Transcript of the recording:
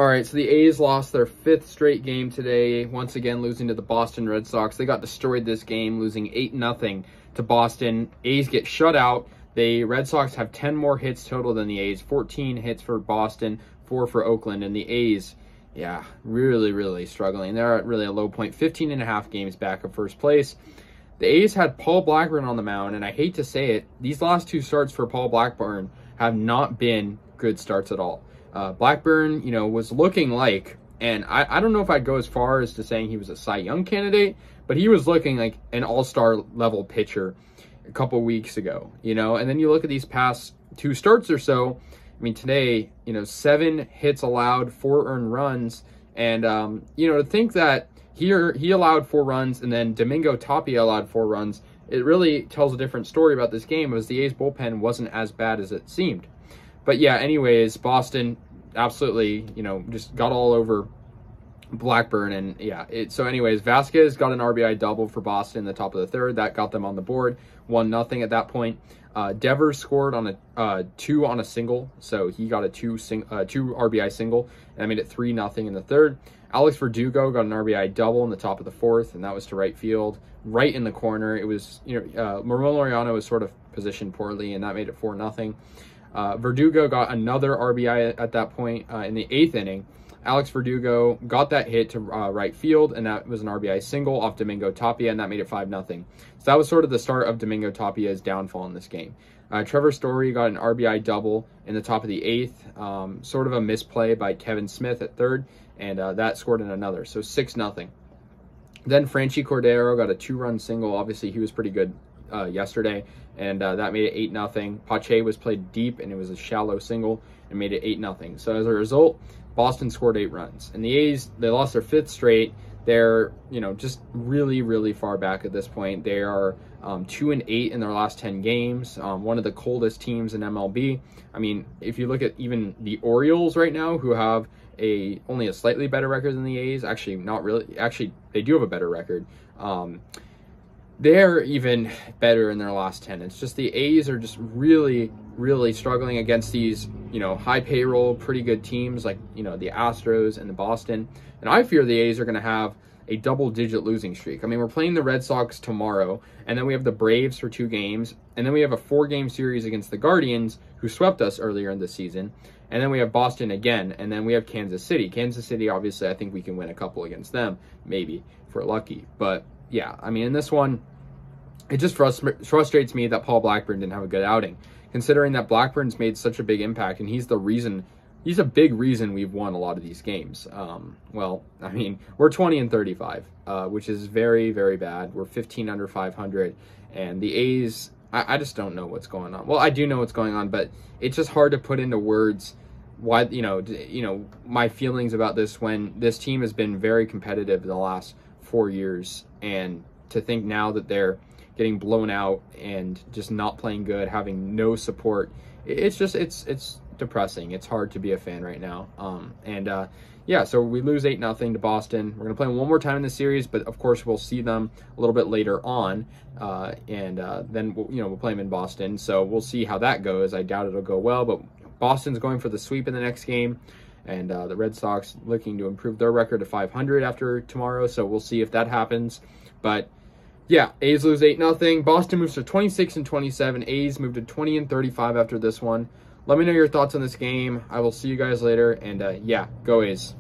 All right, so the A's lost their 5th straight game today, once again losing to the Boston Red Sox. They got destroyed this game, losing 8-0 to Boston. A's get shut out. The Red Sox have 10 more hits total than the A's, 14 hits for Boston, 4 for Oakland, and the A's, yeah, really struggling. They're at really a low point, 15.5 games back of first place. The A's had Paul Blackburn on the mound, and I hate to say it, these last 2 starts for Paul Blackburn have not been good starts at all. Blackburn, was looking like, and I don't know if I'd go as far as to saying he was a Cy Young candidate, but he was looking like an all-star level pitcher a couple weeks ago, and then you look at these past 2 starts or so. I mean, today, 7 hits allowed, 4 earned runs, and, to think that he allowed 4 runs and then Domingo Tapia allowed 4 runs, it really tells a different story about this game, as the A's bullpen wasn't as bad as it seemed. But yeah, anyways, Boston absolutely, just got all over Blackburn. And yeah, so anyways, Vasquez got an RBI double for Boston in the top of the 3rd. That got them on the board, 1-0 at that point. Devers scored on a 2 on a single, so he got a 2 RBI single, and that made it 3-0 in the 3rd. Alex Verdugo got an RBI double in the top of the 4th, and that was to right field, right in the corner. It was, Ramon Laureano was sort of positioned poorly, and that made it 4-0. Verdugo got another RBI at that point in the 8th inning. Alex Verdugo got that hit to right field, and that was an RBI single off Domingo Tapia, and that made it 5-0. So that was sort of the start of Domingo Tapia's downfall in this game. Trevor Story got an RBI double in the top of the 8th, sort of a misplay by Kevin Smith at 3rd, and that scored in another, so 6-0. Then Franchi Cordero got a 2-run single. Obviously, he was pretty good yesterday, and that made it 8-0. Pache was played deep, and it was a shallow single, and made it 8-0. So as a result, Boston scored 8 runs. And the A's, they lost their 5th straight. They're, just really far back at this point. They are 2-8 in their last 10 games, one of the coldest teams in MLB. I mean, if you look at even the Orioles right now, who have only a slightly better record than the A's, actually not really, actually they do have a better record. They're even better in their last 10. It's just the A's are just really struggling against these, high payroll, pretty good teams like, the Astros and the Boston. And I fear the A's are going to have a double-digit losing streak. I mean, we're playing the Red Sox tomorrow, and then we have the Braves for 2 games, and then we have a 4-game series against the Guardians, who swept us earlier in the season, and then we have Boston again, and then we have Kansas City. Kansas City, obviously, I think we can win a couple against them, maybe, if we're lucky. But, yeah, I mean, in this one, it just frustrates me that Paul Blackburn didn't have a good outing, considering that Blackburn's made such a big impact, and he's a big reason we've won a lot of these games. Well, I mean, we're 20-35, which is very bad. We're 15 under 500, and the A's, I just don't know what's going on. Well, I do know what's going on, but it's just hard to put into words why, my feelings about this, when this team has been very competitive in the last 4 years, and to think now that they're getting blown out and just not playing good, having no support, it's depressing. It's hard to be a fan right now. Yeah, so we lose 8-0 to Boston. We're gonna play them one more time in the series, but of course we'll see them a little bit later on, then we'll play them in Boston. So we'll see how that goes. I doubt it'll go well, but Boston's going for the sweep in the next game, and the Red Sox looking to improve their record to 500 after tomorrow. So we'll see if that happens. But yeah, A's lose 8-0. Boston moves to 26-27. A's move to 20-35 after this one. Let me know your thoughts on this game. I will see you guys later, and yeah, go A's.